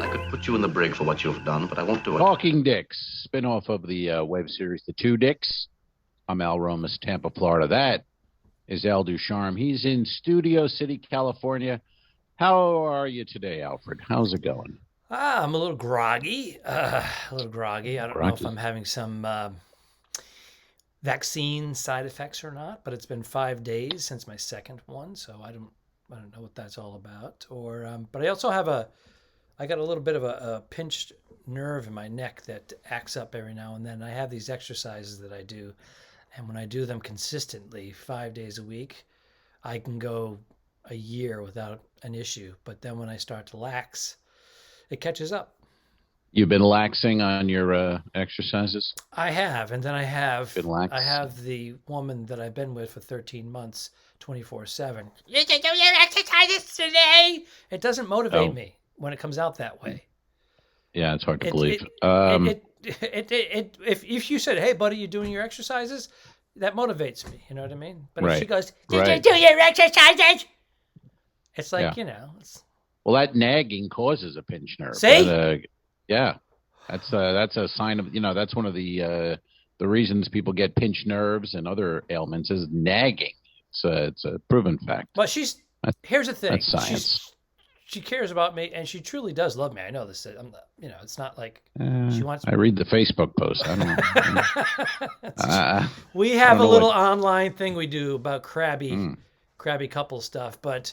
I could put you in the brig for what you've done, but I won't do it. Talking Dicks, spinoff of the web series The Two Dicks. I'm Al Romas, Tampa, Florida. That is Al Ducharme. He's in Studio City, California. How are you today, Alfred? How's it going? I'm a little groggy. I don't know if I'm having some vaccine side effects or not, but it's been 5 days since my second one, so I don't know what that's all about. But I also have I got a little bit of a pinched nerve in my neck that acts up every now and then. I have these exercises that I do, and when I do them consistently 5 days a week, I can go a year without an issue. But then when I start to lax, it catches up. You've been laxing on your exercises? I have, and then I have Been the woman that I've been with for 13 months, 24/7. You can do your exercises today. It doesn't motivate me when it comes out that way. Yeah, it's hard to believe. If you said, "Hey, buddy, you doing your exercises?" That motivates me. You know what I mean? But if she goes, "Did you do your exercises?" It's like Well, that nagging causes a pinched nerve. See? But, yeah, that's a sign of that's one of the reasons people get pinched nerves and other ailments is nagging. It's a proven fact. But here's the thing. That's science. She cares about me, and she truly does love me. I know this. It's not like she wants. I read the Facebook post. I don't know. We have a little online thing we do about crabby couple stuff, but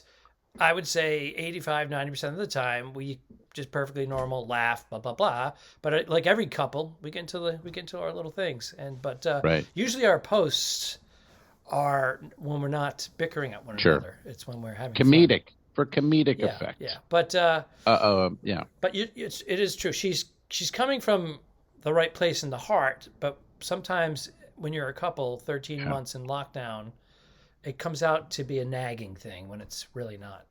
I would say 85-90% of the time we just perfectly normal laugh, blah blah blah. But like every couple, we get into our little things, but usually our posts are when we're not bickering at one another. It's when we're having comedic. Fun. For comedic effect. Yeah, but But it is true. She's coming from the right place in the heart. But sometimes when you're a couple, 13 months in lockdown, it comes out to be a nagging thing when it's really not.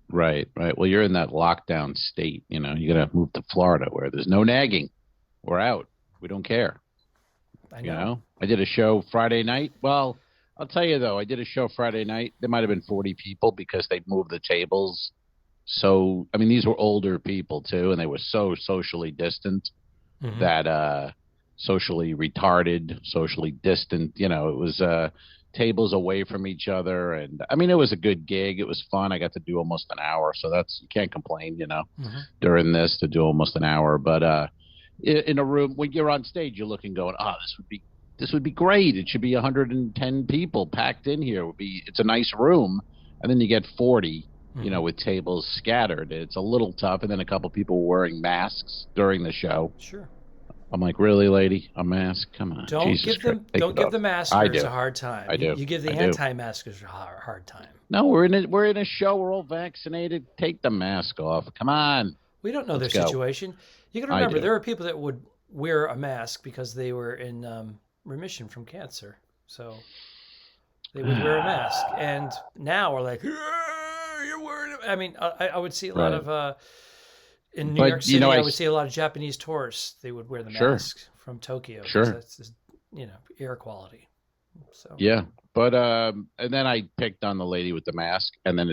Right. Well, you're in that lockdown state. You gotta move to Florida where there's no nagging. We're out. We don't care. I know. I did a show Friday night. Well, I'll tell you, though, I did a show Friday night. There might have been 40 people because they moved the tables. So, I mean, these were older people, too, and they were so socially distant that socially retarded, socially distant. It was tables away from each other. And, I mean, it was a good gig. It was fun. I got to do almost an hour. So you can't complain, during this to do almost an hour. But in a room, when you're on stage, you're looking going, this would be great. It should be 110 people packed in here. It's a nice room. And then you get 40, with tables scattered. It's a little tough. And then a couple people were wearing masks during the show. Sure. I'm like, really, lady? A mask? Come on. Don't give the maskers a hard time. I do. You give the anti-maskers a hard time. No, we're in a show. We're all vaccinated. Take the mask off. Come on. We don't know their situation. You got to remember, there are people that would wear a mask because they were in remission from cancer, so they would wear a mask. And now we're like, you're wearing it. I mean, I would see a lot of in New York City. I would see a lot of Japanese tourists. They would wear the mask from Tokyo. Sure, that's just, air quality. So yeah, but and then I picked on the lady with the mask, and then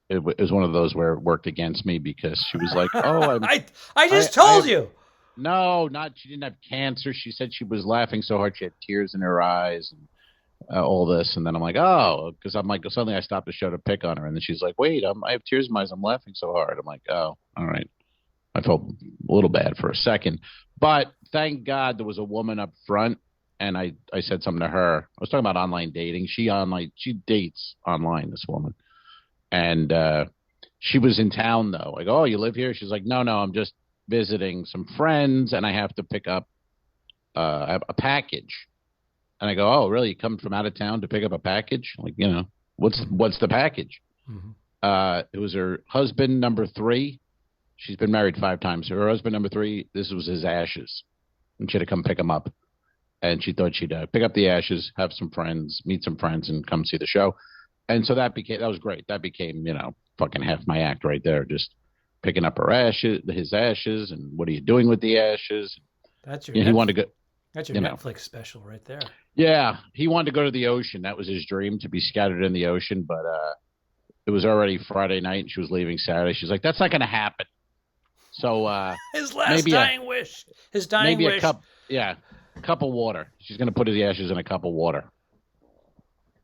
it was one of those where it worked against me because she was like, "Oh, I just told you." No, she didn't have cancer. She said she was laughing so hard she had tears in her eyes and all this. And then I'm like, because I'm like, suddenly I stopped the show to pick on her. And then she's like, wait, I have tears in my eyes. I'm laughing so hard. I'm like, oh, all right. I felt a little bad for a second. But thank God there was a woman up front. And I said something to her. I was talking about online dating. She dates online, this woman. And she was in town, though. I go, oh, you live here? She's like, no, I'm just visiting some friends, and I have to pick up a package. And I go, oh, really? You come from out of town to pick up a package? Like, what's the package? It was her husband, number 3. She's been married 5 times. Her husband, number 3, this was his ashes. And she had to come pick him up. And she thought she'd pick up the ashes, have some friends, meet some friends, and come see the show. And so that was great. That became, fucking half my act right there. Just picking up his ashes, and what are you doing with the ashes? That's your. He wanted to go. That's your Netflix special right there. Yeah, he wanted to go to the ocean. That was his dream, to be scattered in the ocean. But it was already Friday night, and she was leaving Saturday. She's like, "That's not going to happen." So his last dying wish. His dying maybe wish. a cup of water. She's going to put the ashes in a cup of water.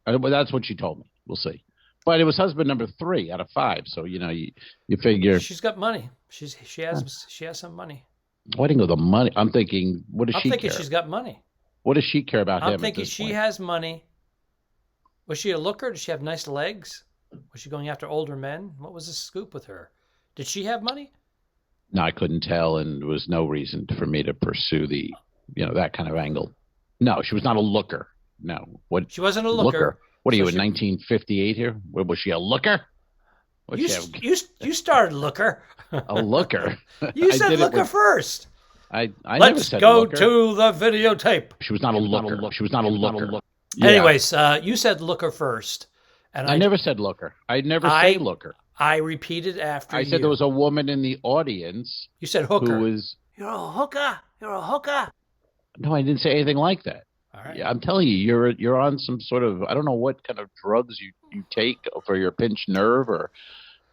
But that's what she told me. We'll see. But it was husband number 3 out of 5. So you figure she's got money. She has some money. Why didn't go the money? I'm thinking, what does she care? I'm thinking she's got money. What does she care about him? I'm thinking she has money. Was she a looker? Did she have nice legs? Was she going after older men? What was the scoop with her? Did she have money? No, I couldn't tell, and there was no reason for me to pursue the, that kind of angle. No, she was not a looker. No, what? She wasn't a looker. What are you in 1958 here? Was she a looker? You started looker. A looker. You said looker first. I Let's never said go looker. to the videotape. She was not a looker. She was not a looker. Yeah. Anyways, you said looker first, and I never said looker. I never say looker. I repeated after you. I said there was a woman in the audience. You said hooker. Who was? You're a hooker. You're a hooker. No, I didn't say anything like that. All right. Yeah, I'm telling you, you're on some sort of, I don't know what kind of drugs you take for your pinched nerve,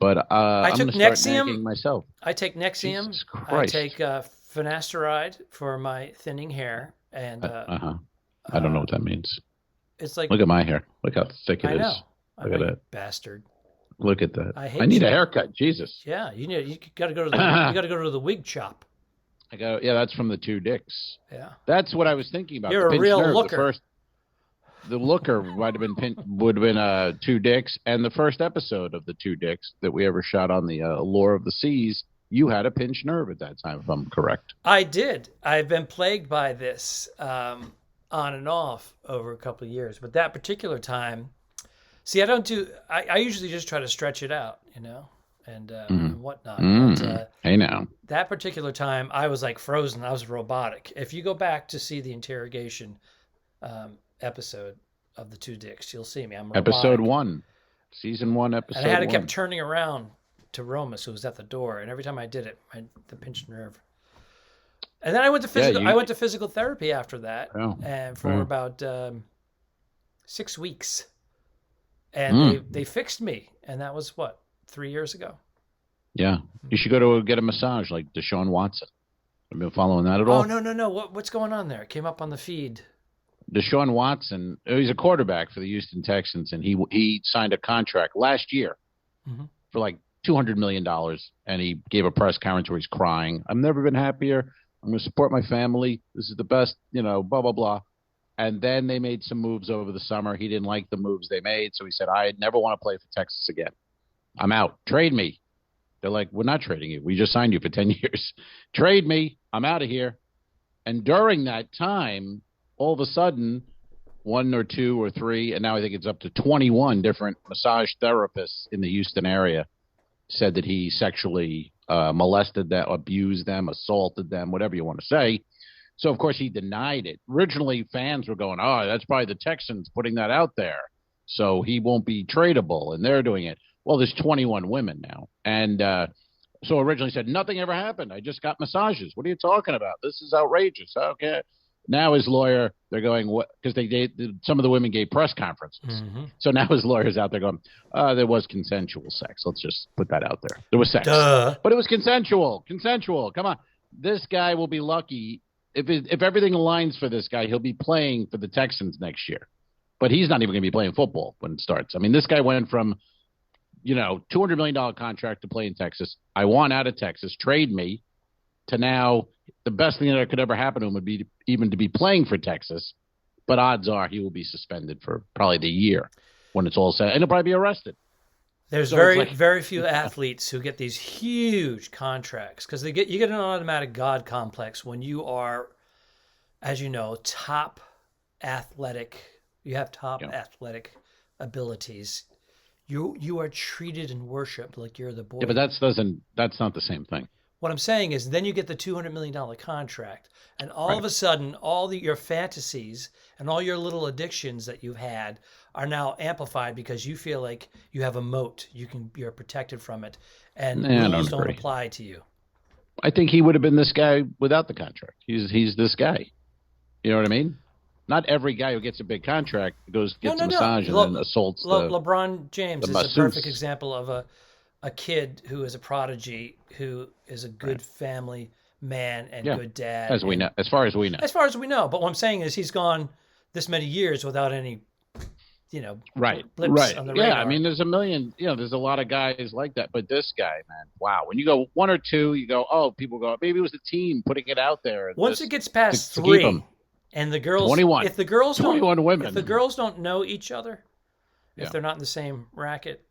but I took Nexium myself. I take Nexium. Jesus Christ. I take finasteride for my thinning hair, and I don't know what that means. It's like, look at my hair. Look how thick it is. I know. Look at that bastard. Look at that. I need a haircut. Jesus. Yeah, you got to go to the wig chop. That's from the 2 Dicks. Yeah. That's what I was thinking about. You're a real looker. The looker would have been 2 Dicks, and the first episode of the 2 Dicks that we ever shot on the Allure of the Seas, you had a pinched nerve at that time, if I'm correct. I did. I've been plagued by this on and off over a couple of years, but that particular time, see, I usually just try to stretch it out, and whatnot. But, hey now. That particular time, I was like frozen. I was robotic. If you go back to see the interrogation episode of the 2 Dicks, you'll see me. I'm robotic. Episode 1, season 1, episode 1. And I had to keep turning around to Romas, who was at the door, and every time I did it, the pinched nerve. And then I went to physical. I went to physical therapy after that, and for about 6 weeks, and they fixed me, and that was 3 years ago. Yeah, you should go to get a massage like Deshaun Watson. Have you been following that at all? Oh no! What's going on there? It came up on the feed. Deshaun Watson, he's a quarterback for the Houston Texans, and he signed a contract last year for like $200 million, and he gave a press conference where he's crying. I've never been happier. I'm going to support my family. This is the best, blah, blah, blah. And then they made some moves over the summer. He didn't like the moves they made, so he said, I never want to play for Texas again. I'm out. Trade me. They're like, we're not trading you. We just signed you for 10 years. Trade me. I'm out of here. And during that time, all of a sudden, 1 or 2 or 3, and now I think it's up to 21 different massage therapists in the Houston area said that he sexually molested them, abused them, assaulted them, whatever you want to say. So, of course, he denied it. Originally, fans were going, that's probably the Texans putting that out there, so he won't be tradable, and they're doing it. Well, there's 21 women now. And so originally said, nothing ever happened. I just got massages. What are you talking about? This is outrageous. Okay. Now his lawyer, they're going, what? Because some of the women gave press conferences. So now his lawyer's out there going, there was consensual sex. Let's just put that out there. There was sex. Duh. But it was consensual. Consensual. Come on. This guy will be lucky. If everything aligns for this guy, he'll be playing for the Texans next year. But he's not even going to be playing football when it starts. I mean, this guy went from, $200 million contract to play in Texas. I want out of Texas. Trade me. To now, the best thing that could ever happen to him would be even to be playing for Texas. But odds are he will be suspended for probably the year when it's all said. And he'll probably be arrested. There's very few athletes who get these huge contracts because you get an automatic God complex when you are, as you know, top athletic. You have top athletic abilities. You are treated and worshipped like you're the boy. Yeah, but that's not the same thing. What I'm saying is then you get the $200 million contract, and all of a sudden, your fantasies and all your little addictions that you've had are now amplified because you feel like you have a moat. You're protected from it, and rules don't apply to you. I think he would have been this guy without the contract. He's this guy. You know what I mean? Not every guy who gets a big contract gets a No. massage and then assaults LeBron James the is a masseuse. perfect example of a kid who is a prodigy, who is a good family man and good dad. As far as we know. As far as we know. But what I'm saying is he's gone this many years without any, blips on the radar. Yeah, I mean, there's a million, there's a lot of guys like that. But this guy, man, wow. When you go one or two, you go, oh, people go, maybe it was the team putting it out there. Once it gets past three, and the girls, 21. If the girls 21 women. If the girls don't know each other, if they're not in the same racket,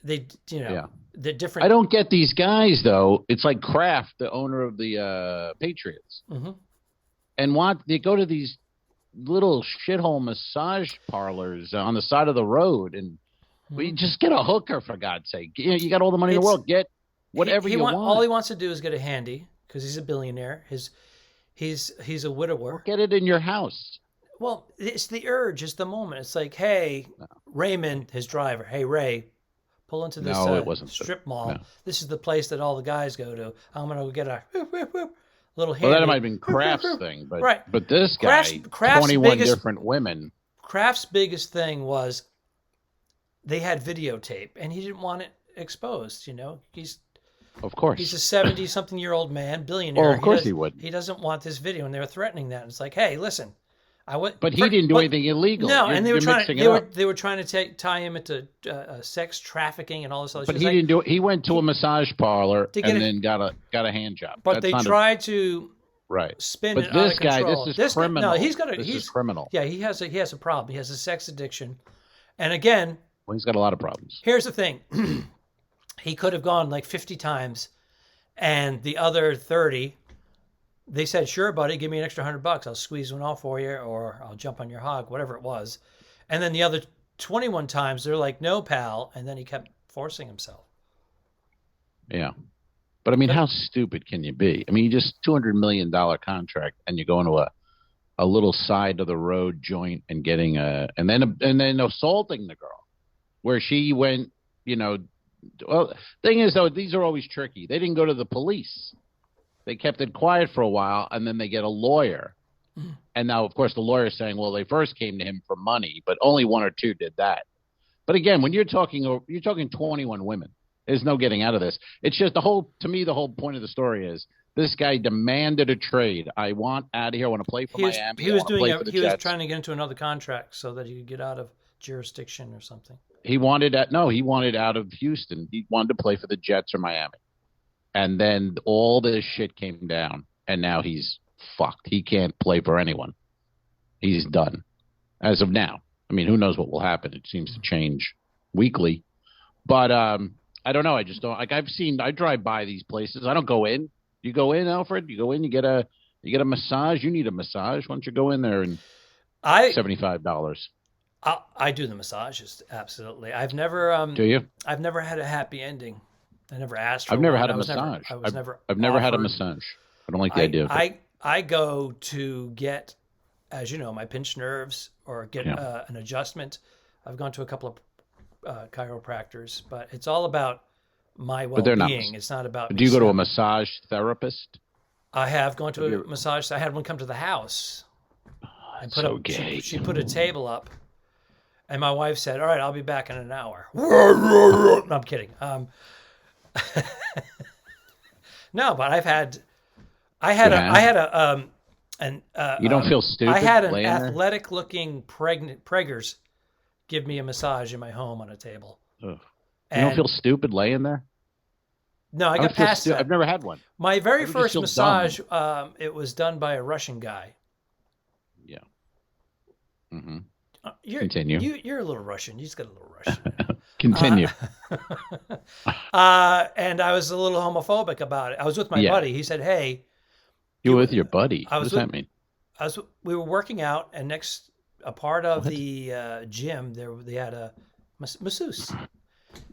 they're different. I don't get these guys though. It's like Kraft, the owner of the Patriots, and they go to these little shithole massage parlors on the side of the road, and we just get a hooker for God's sake. You got all the money in the world. Get whatever you want. All he wants to do is get a handy because he's a billionaire. He's a widower. Or get it in your house. Well, it's the urge. It's the moment. It's like, hey, Raymond, his driver. Hey, Ray, pull into this strip mall. No. This is the place that all the guys go to. I'm going to get a little handy. Well, that might have been Kraft's thing. But, but this guy, Kraft's 21 different women. Kraft's biggest thing was they had videotape, and he didn't want it exposed. Of course. He's a 70-something-year-old man, billionaire. Well, of course he would. He doesn't want this video, and they were threatening that. It's like, hey, listen, But he didn't do anything illegal. No, and they were trying to tie him into sex trafficking and all this other shit. But he didn't do it. He went to a massage parlor and then got a hand job. But they tried to spin it out of control. This is criminal. No, he's criminal. Yeah, he has a problem. He has a sex addiction, and again, he's got a lot of problems. Here's the thing. He could have gone like 50 times, and the other 30, they said, sure, buddy, give me an extra $100. I'll squeeze one off for you, or I'll jump on your hog, whatever it was. And then the other 21 times, they're like, no, pal. And then he kept forcing himself. Yeah. But I mean, how stupid can you be? I mean, you just $200 million contract, and you go into a little side of the road joint and getting and then assaulting the girl, where she went, Well, thing is, though, these are always tricky. They didn't go to the police. They kept it quiet for a while, and then they get a lawyer. And now, of course, the lawyer's saying, well, they first came to him for money, but only one or two did that. But again, when you're talking 21 women, there's no getting out of this. It's just the whole point of the story is this guy demanded a trade. I want out of here. I want to play for Miami. He was trying to get into another contract so that he could get out of jurisdiction or something. He wanted out of Houston. He wanted to play for the Jets or Miami. And then all this shit came down, and now he's fucked. He can't play for anyone. He's done. As of now. I mean, who knows what will happen? It seems to change weekly. But I don't know. I just don't I drive by these places. I don't go in. You go in, Alfred? You go in, you get a massage. You need a massage. Why don't you go in there and $75? I do the massages, absolutely. I've never do you? I've never had a happy ending. I never asked for I've never one. had a massage. I've never offered. had a massage. I don't like the idea of it. I go to get, as you know, my pinched nerves or get an adjustment. I've gone to a couple of chiropractors, but it's all about my well-being. It's not about. Do you go to a massage therapist? I have gone to a massage. I had one come to the house. And put up. Gay. She put a table up. And my wife said, all right, I'll be back in an hour. No, I'm kidding. No, but you don't feel stupid? I had an athletic-looking preggers give me a massage in my home on a table. Ugh. You don't feel stupid laying there? No, I got past that. I've never had one. My very first massage, it was done by a Russian guy. Yeah. Mm-hmm. Continue. You're a little Russian. You just got a little Russian. Continue. And I was a little homophobic about it. I was with my buddy. He said, "Hey." You were with your buddy? What does that mean? We were working out, and a part of the gym, they had a masseuse.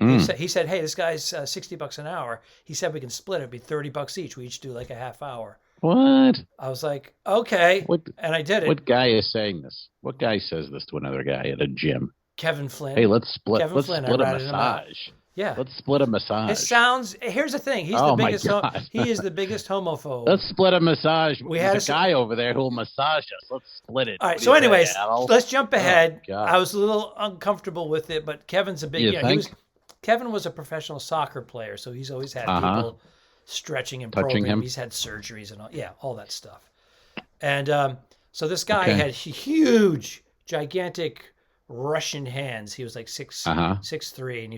He said, "Hey, this guy's $60 an hour." He said we can split it. It'd be $30 each. We each do like a half hour. What? I was like, okay, and I did it. What guy is saying this? What guy says this to another guy at a gym? Kevin Flynn. Hey, let's split a massage. Yeah. Let's split a massage. It sounds. Here's the thing. He's Oh, the my biggest. God. He is the biggest homophobe. Let's split a massage. We There's had a guy over there who will massage us. Let's split it. All right. What do So, you say, anyways, Al? let's jump ahead. God. I was a little uncomfortable with it, but Kevin's a big. You Yeah, think? Kevin was a professional soccer player, so he's always had people stretching and Touching probing him. him? He's had surgeries and all. Yeah, all that stuff. And so this guy had huge, gigantic Russian hands. He was like 6'3", and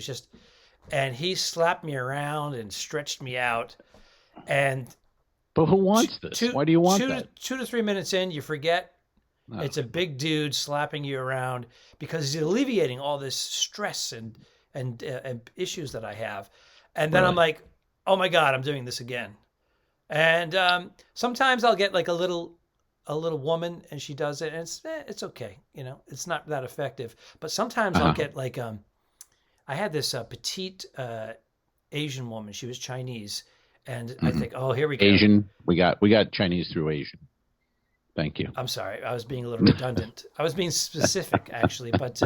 and he slapped me around and stretched me out. But who wants this? Why do you want that? 2 to 3 minutes in, you forget. Oh. It's a big dude slapping you around because he's alleviating all this stress and issues that I have. And then I'm like, oh my God, I'm doing this again. And sometimes I'll get like a little woman and she does it, and it's okay. It's not that effective. But sometimes I'll get like I had this petite Asian woman. She was Chinese, and I think, oh, here we go. Asian. We got Chinese through Asian. Thank you. I'm sorry, I was being a little redundant. I was being specific, actually, but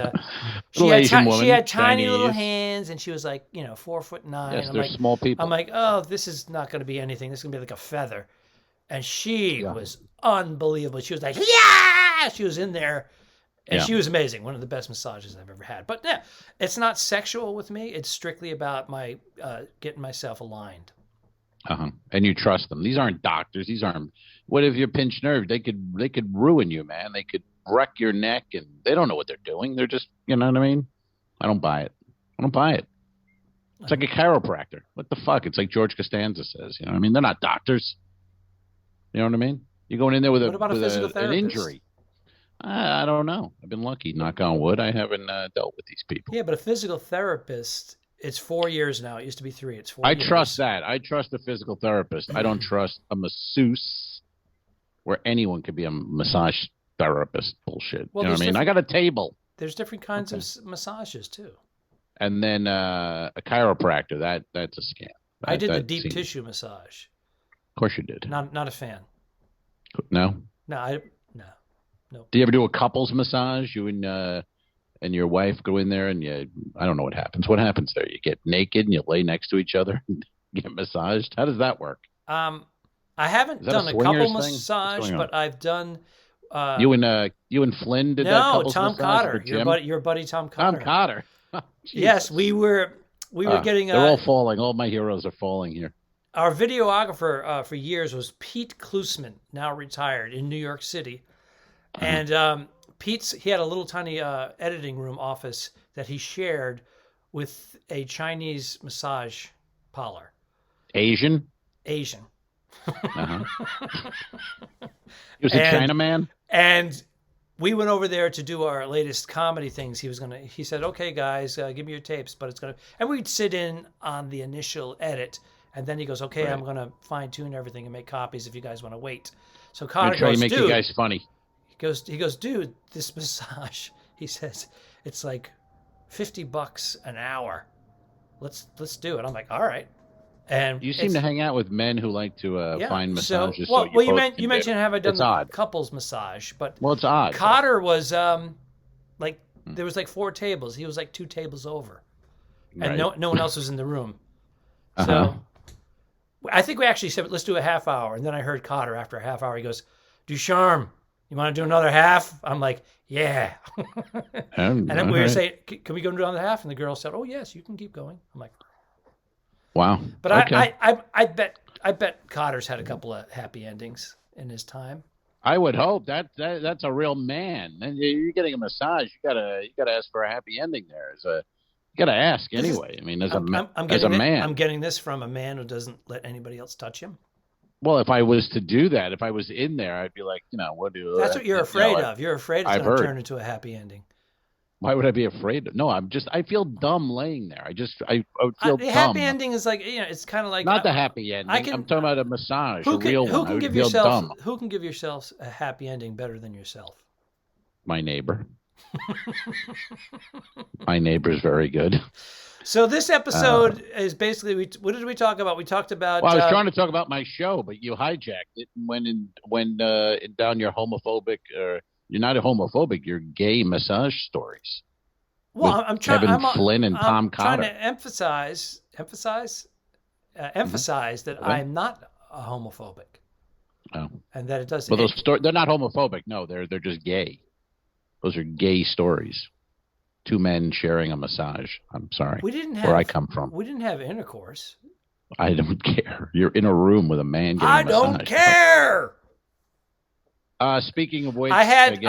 She had tiny Chinese. little hands, and she was like, 4'9". Yes, I'm they're like, small people. I'm like, oh, this is not going to be anything. This is going to be like a feather. And she was unbelievable. She was like, yeah! She was in there, and she was amazing. One of the best massages I've ever had. But yeah, it's not sexual with me. It's strictly about my getting myself aligned. And you trust them. These aren't doctors. These aren't. What if you're pinched nerve? They could ruin you, man. They could wreck your neck, and they don't know what they're doing. They're just, you know what I mean? I don't buy it. It's like a chiropractor. What the fuck? It's like George Costanza says. You know what I mean? They're not doctors. You know what I mean? You're going in there with an injury. I don't know. I've been lucky. Knock on wood. I haven't dealt with these people. Yeah, but a physical therapist. It's 4 years now. It used to be 3. It's 4 years. I trust that. I trust a physical therapist. I don't trust a masseuse, where anyone could be a massage therapist. Bullshit. Well, you know what I mean? I got a table. There's different kinds of massages too. And then a chiropractor. That's a scam. I did the deep tissue massage. Of course you did. Not a fan. No. No. Do you ever do a couples massage? You and your wife go in there, and I don't know what happens. What happens there? You get naked and you lay next to each other and get massaged? How does that work? I haven't done a couple massage, but I've done. You and Flynn did that couples Tom massage? Cotter, your buddy Tom Cotter. Tom Cotter. Yes, we were getting. They're all falling. All my heroes are falling here. Our videographer for years was Pete Klusman, now retired in New York City, and he had a little tiny editing room office that he shared with a Chinese massage parlor. Asian. He was a Chinaman. And we went over there to do our latest comedy things. He said, "Okay, guys, give me your tapes," and we'd sit in on the initial edit, and then he goes, "Okay, I'm gonna fine tune everything and make copies if you guys want to wait." So Connor goes, "Make you guys funny." He goes, "Dude, this massage," he says, "it's like $50 an hour. Let's do it." I'm like, "All right." And you seem to hang out with men who like to find massages. You mentioned have I done the couples massage, but it's odd. Cotter was there was like 4 tables. He was like 2 tables over, and no one else was in the room. So I think we actually said, let's do a half hour, and then I heard Cotter after a half hour. He goes, "Ducharme, you want to do another half?" I'm like, "Yeah." And then we were saying, "Can we go do another half?" And the girl said, "Oh yes, you can keep going." I'm like, "Wow." But I bet Cotter's had a couple of happy endings in his time. I would hope that's a real man. And you're getting a massage. You gotta ask for a happy ending there. You gotta ask anyway. I mean, as a man, I'm getting this from a man who doesn't let anybody else touch him. Well, if I was to do that, if I was in there, I'd be like, what do? That's what you're afraid of. You're afraid it's going to turn into a happy ending. Why would I be afraid? No, I feel dumb laying there. I would feel dumb. The happy ending is like, it's kind of like not the happy ending. I'm talking about a massage, a real one. Who can give yourself a happy ending better than yourself? My neighbor. My neighbor's very good. So this episode is basically, what did we talk about? We talked about. Well, I was trying to talk about my show, but you hijacked it and went down your homophobic. You're not a homophobic. You're gay massage stories. Well, with I'm trying. Kevin I'm Flynn and Tom trying Cotter. to emphasize that Okay. I'm not a homophobic, Oh. and that it does. Well, they're not homophobic. No, they're just gay. Those are gay stories. Two men sharing a massage. I'm sorry. Where I come from. We didn't have intercourse. I don't care. You're in a room with a man getting a massage. I don't care. Speaking of which, I had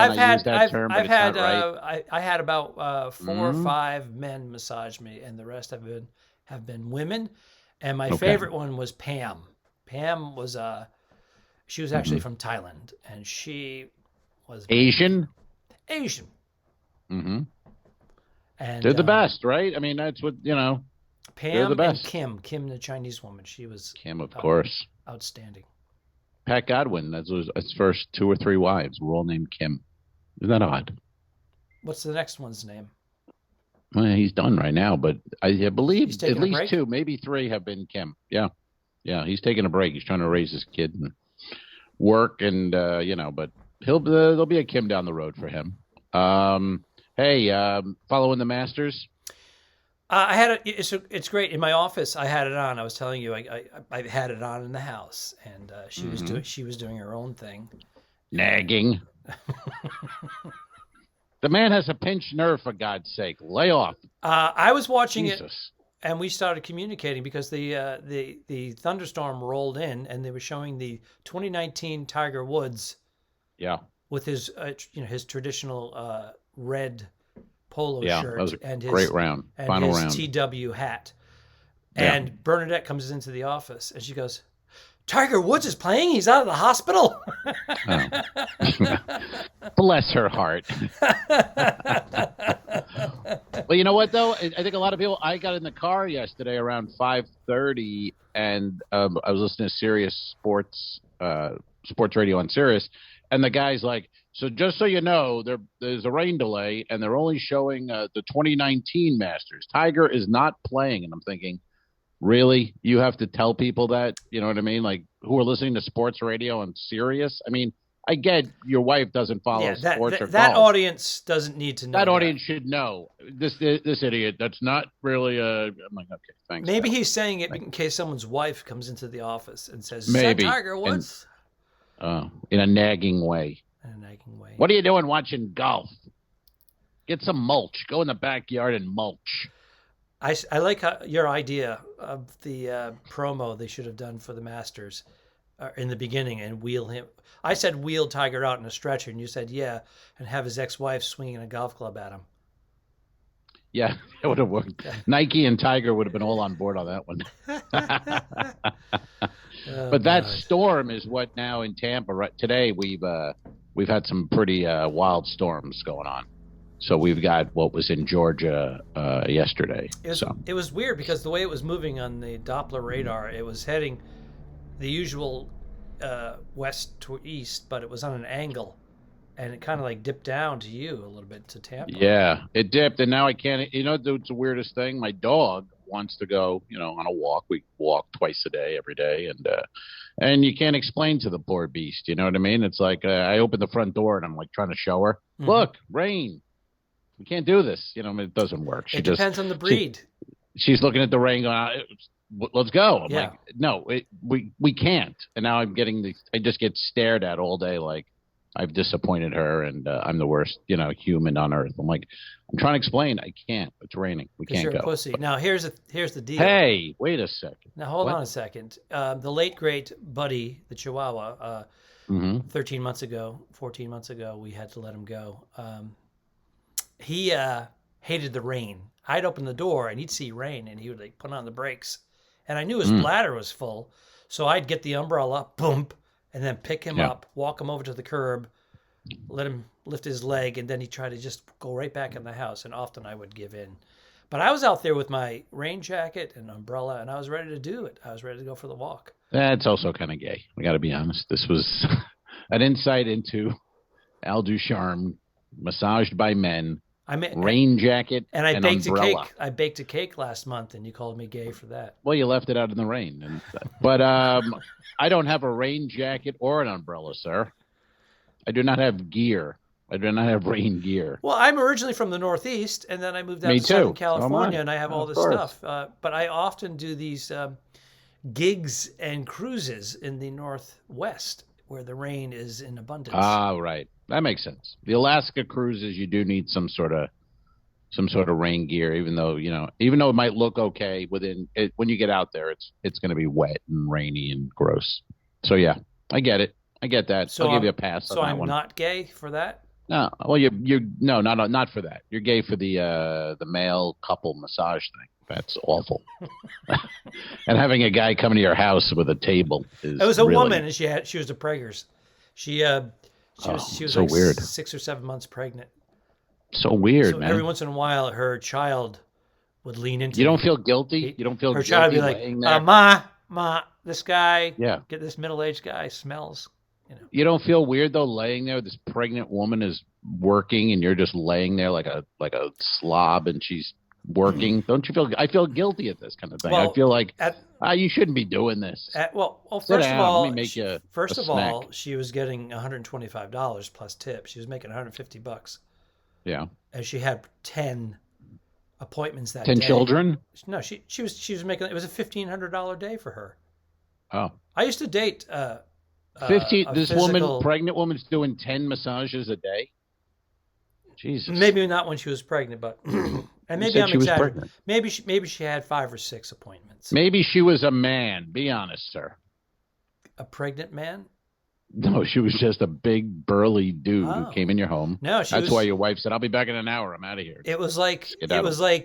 about 4 or 5 men massage me, and the rest have been women. And my favorite one was Pam. Pam was she was actually from Thailand, and she was Asian. Mm-hmm. And they're the best, right? I mean, that's what Pam they're the best. and Kim, the Chinese woman, she was Kim, of course, outstanding. Pat Godwin, that was his first 2 or 3 wives were all named Kim. Isn't that odd? What's the next one's name? Well, he's done right now, but I believe at least 2, maybe 3 have been Kim. Yeah, he's taking a break. He's trying to raise his kid and work, and but there'll be a Kim down the road for him. Hey, following the Masters. I had it's great in my office. I had it on. I was telling you, I had it on in the house, and she was doing her own thing, nagging. The man has a pinched nerve, for God's sake. Lay off. I was watching it, and we started communicating because the thunderstorm rolled in, and they were showing the 2019 Tiger Woods. Yeah. With his his traditional red polo shirt, that was and his great round, and final his round. TW hat. And Bernadette comes into the office and she goes, "Tiger Woods is playing. He's out of the hospital." Bless her heart. Well, you know what though? I think a lot of people. I got in the car yesterday around 5:30, and I was listening to Sirius sports radio on Sirius, and the guy's like, "So just so you know, there's a rain delay, and they're only showing the 2019 Masters. Tiger is not playing." And I'm thinking, really? You have to tell people that? You know what I mean? Like, who are listening to sports radio on Sirius? I mean, I get your wife doesn't follow sports or that golf. audience doesn't need to know. That audience should know. This idiot. That's not really a. I'm like, okay, thanks. Maybe he's saying it in case someone's wife comes into the office and says, "Maybe Tiger Woods." In a nagging way. What are you doing watching golf? Get some mulch. Go in the backyard and mulch. I like your idea of the promo they should have done for the Masters in the beginning and wheel him. I said wheel Tiger out in a stretcher, and you said yeah, and have his ex-wife swinging a golf club at him. Yeah, it would have worked. Nike and Tiger would have been all on board on that one. But that storm is what now in Tampa. Right, today we've had some pretty wild storms going on. So we've got what was in Georgia yesterday. It was weird because the way it was moving on the Doppler radar, it was heading the usual west to east, but it was on an angle, and it kind of like dipped down to you a little bit to Tampa. Yeah, it dipped, and now I can't. You know, it's the weirdest thing. My dog wants to go, on a walk. We walk twice a day, every day, and you can't explain to the poor beast. You know what I mean? It's like I open the front door and I'm like trying to show her, look, rain. We can't do this. It doesn't work. It depends on the breed. She's looking at the rain going, let's go. I'm like, no, we can't. And now I just get stared at all day like I've disappointed her and I'm the worst, human on earth. I'm like, I'm trying to explain. I can't. It's raining. We can't you're go. A pussy. But, now here's the deal. Hey, wait a second. Now hold on a second. The late great Buddy, the Chihuahua, 14 months ago, we had to let him go. He hated the rain. I'd open the door and he'd see rain and he would like put on the brakes. And I knew his bladder was full. So I'd get the umbrella, boom, and then pick him up, walk him over to the curb, let him lift his leg, and then he'd try to just go right back in the house. And often I would give in. But I was out there with my rain jacket and umbrella, and I was ready to do it. I was ready to go for the walk. That's also kind of gay. We got to be honest. This was an insight into Al Ducharme, massaged by men. Rain jacket and I baked umbrella. A cake. I baked a cake last month, and you called me gay for that. Well, you left it out in the rain, but I don't have a rain jacket or an umbrella, sir. I do not have gear. I do not have rain gear. Well, I'm originally from the Northeast, and then I moved out Me to Southern too. So am California, I. and I have all Of this course. stuff. But I often do these gigs and cruises in the Northwest where the rain is in abundance. Ah, right. That makes sense. The Alaska cruises, you do need some sort of rain gear, even though it might look okay within it. When you get out there, it's going to be wet and rainy and gross. So yeah, I get it. I get that. So I'll give you a pass So on that I'm one. not gay for that. No, well, no, not for that. You're gay for the male couple massage thing. That's awful. And having a guy come to your house with a table is. It was a really, woman, and she was a preggers. She was so like weird. 6 or 7 months pregnant. So weird, So man. every once in a while, her child would lean into. You don't feel guilty. You don't feel her guilty child would be like, laying there? "Ma, this guy, Yeah. get this middle-aged guy smells." You don't feel weird though, laying there. This pregnant woman is working, and you're just laying there like a slob, and she's working. Don't you feel? I feel guilty at this kind of thing. Well, I feel like you shouldn't be doing this. First Sit of down. all, Let me make you first a of snack. all, she was getting $125 plus tip. She was making $150. Yeah. And she had 10 appointments that 10 day. children? No, she was making, it was a $1,500 day for her. Oh. I used to date 15. This physical, pregnant woman's doing 10 massages a day. Jesus. Maybe not when she was pregnant, but and maybe I'm exaggerating. Maybe she had 5 or 6 appointments. Maybe she was a man. Be honest, sir. A pregnant man? No, she was just a big burly dude who came in your home. No, that's why your wife said, "I'll be back in an hour. I'm out of here." It was like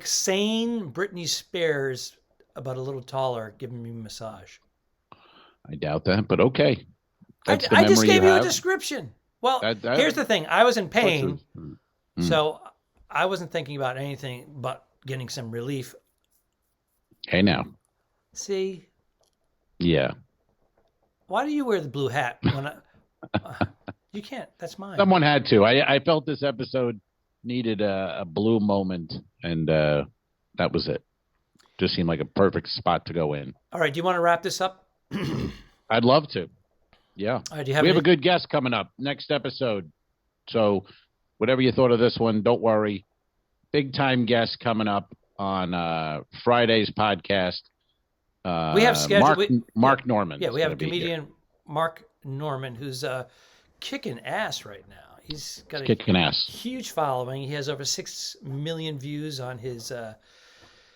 sane Britney Spears, but a little taller, giving me a massage. I doubt that, but okay. I just gave you a description. Well, here's the thing. I was in pain, so I wasn't thinking about anything but getting some relief. Hey, now. See? Yeah. Why do you wear the blue hat when you can't? That's mine. Someone had to. I felt this episode needed a blue moment, and that was it. Just seemed like a perfect spot to go in. All right. Do you want to wrap this up? I'd love to. Yeah. All right, we have a good guest coming up next episode. So whatever you thought of this one, don't worry. Big time guest coming up on Friday's podcast. We have scheduled Mark Norman. Yeah, we have a comedian, Mark Norman, who's kicking ass right now. He's got a huge following. He has over 6 million views on his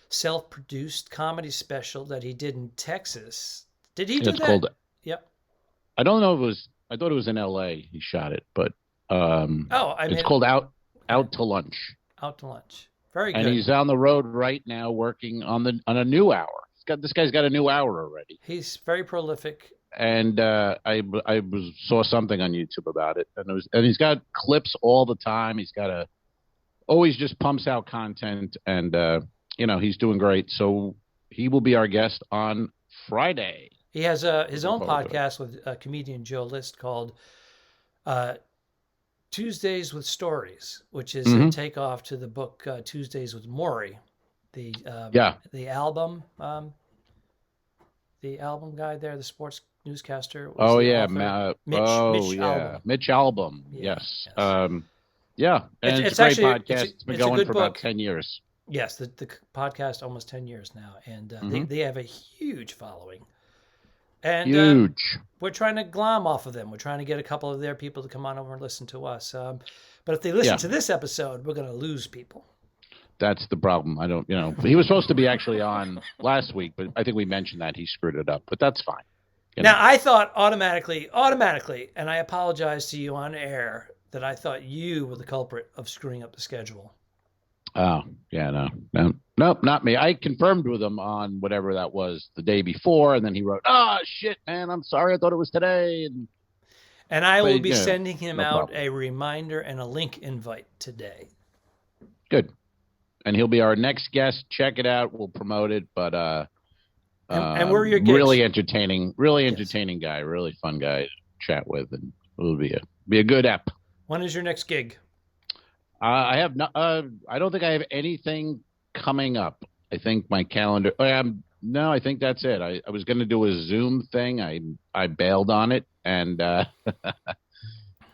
self-produced comedy special that he did in Texas. Did he do that? Yep. I don't know if it was. I thought it was in L.A. He shot it, but it's called Out to Lunch. Out to Lunch. Very good. And he's on the road right now working on a new hour. This guy's got a new hour already. He's very prolific. And I saw something on YouTube about it, and he's got clips all the time. He's got always just pumps out content, and he's doing great. So he will be our guest on Friday. He has his own podcast with comedian Joe List called Tuesdays with Stories, which is a takeoff to the book Tuesdays with Maury. The album guy there, the sports newscaster. Mitch Albom. Yes. And it's a great podcast. It's been going for about 10 years. Yes, the podcast almost 10 years now, and they have a huge following. And huge. We're trying to glom off of them. We're trying to get a couple of their people to come on over and listen to us. But if they listen to this episode, we're going to lose people. That's the problem. He was supposed to be actually on last week, but I think we mentioned that he screwed it up, but that's fine. Now, I thought automatically, and I apologize to you on air, that I thought you were the culprit of screwing up the schedule. Oh, yeah, no, not me. I confirmed with him on whatever that was the day before, and then he wrote, "Oh, shit, man, I'm sorry. I thought it was today." And I will be sending him out a reminder and a link invite today. Good. And he'll be our next guest. Check it out. We'll promote it. But and we're your gigs. Really entertaining guy. Really fun guy to chat with, and it'll be a good ep. When is your next gig? I have no. I don't think I have anything coming up. I think my calendar. No, I think that's it. I was going to do a Zoom thing. I bailed on it, and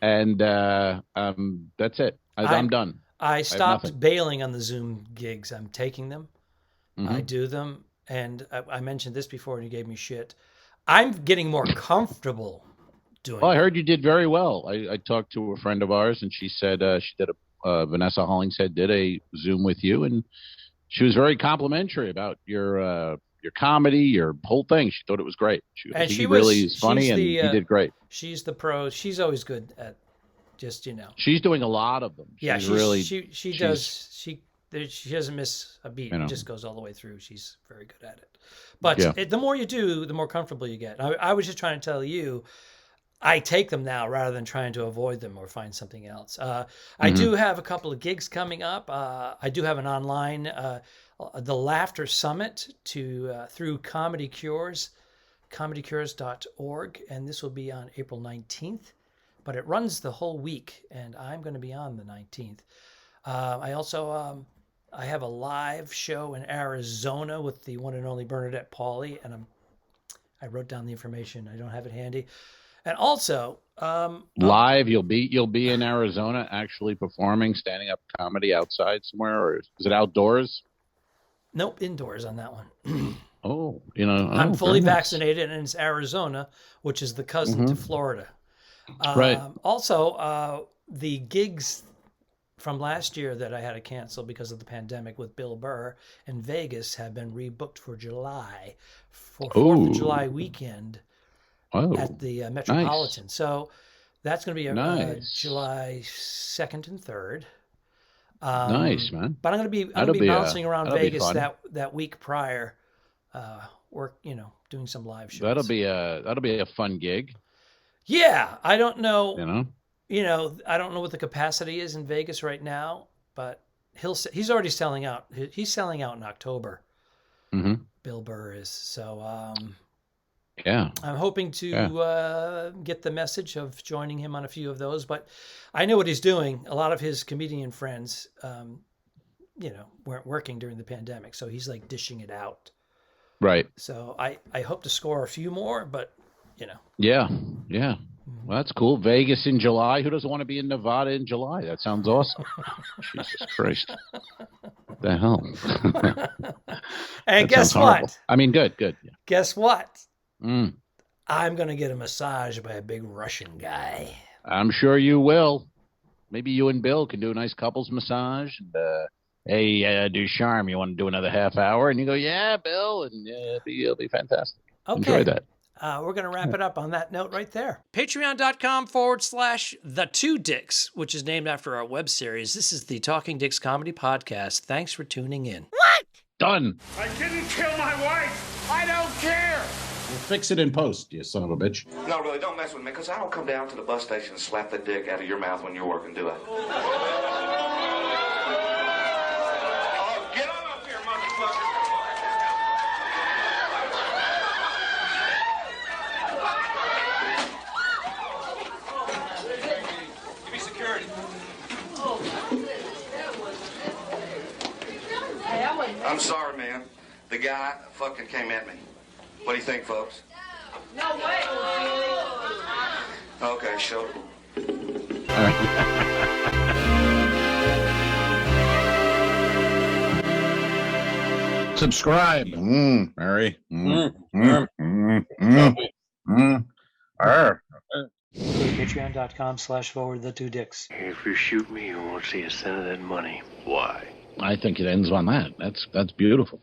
And that's it. I'm done. I stopped nothing. bailing on the Zoom gigs. I'm taking them. Mm-hmm. I do them. And I mentioned this before and you gave me shit. I'm getting more comfortable doing Well, I it. heard you did very well. I talked to a friend of ours, and she said she did Vanessa Hollingshead did a Zoom with you, and she was very complimentary about your comedy, your whole thing. She thought it was great. She really is funny, and you did great. She's the pro. She's always good at just, She's doing a lot of them. She doesn't miss a beat. It just goes all the way through. She's very good at it. But the more you do, the more comfortable you get. I was just trying to tell you, I take them now rather than trying to avoid them or find something else. I do have a couple of gigs coming up. I do have an online, the Laughter Summit through Comedy Cures, comedycures.org, and this will be on April 19th. But it runs the whole week, and I'm going to be on the 19th. I also I have a live show in Arizona with the one and only Bernadette Pauly, and I wrote down the information. I don't have it handy. And also live, you'll be in Arizona actually performing stand up comedy outside somewhere, or is it outdoors? Nope, indoors on that one. Oh, I'm fully vaccinated, and it's Arizona, which is the cousin to Florida. Right. Also, the gigs from last year that I had to cancel because of the pandemic with Bill Burr in Vegas have been rebooked for July, for 4th of July weekend at the Metropolitan. Nice. So that's going to be July 2nd and 3rd. Nice, man. But I'm going to be bouncing around Vegas that week prior, doing some live shows. That'll be a fun gig. Yeah, I don't know. I don't know what the capacity is in Vegas right now, but he's already selling out. He's selling out in October. Mm-hmm. Bill Burr is. So yeah, I'm hoping to get the message of joining him on a few of those. But I know what he's doing. A lot of his comedian friends, weren't working during the pandemic, so he's like dishing it out. Right. So I hope to score a few more, but Yeah. Well, that's cool. Vegas in July. Who doesn't want to be in Nevada in July? That sounds awesome. Jesus Christ. What the hell? And guess what? I mean, good. Yeah. Guess what? I'm going to get a massage by a big Russian guy. I'm sure you will. Maybe you and Bill can do a nice couples massage. And, hey, Ducharme, you want to do another half hour? And you go, yeah, Bill. And it'll be fantastic. Okay. Enjoy that. We're going to wrap it up on that note right there. Patreon.com/The2Dicks, which is named after our web series. This is the Talking Dicks Comedy Podcast. Thanks for tuning in. What? Done. I didn't kill my wife. I don't care. We'll fix it in post, you son of a bitch. No, really, don't mess with me, because I don't come down to the bus station and slap the dick out of your mouth when you're working, do I? Oh, get on up here, motherfucker. I'm sorry, man. The guy fucking came at me. What do you think, folks? No way. Okay, show it. All right. Subscribe. Mary. Patreon.com/The2Dicks. If you shoot me, you won't see a cent of that money. Why? I think it ends on that. That's beautiful.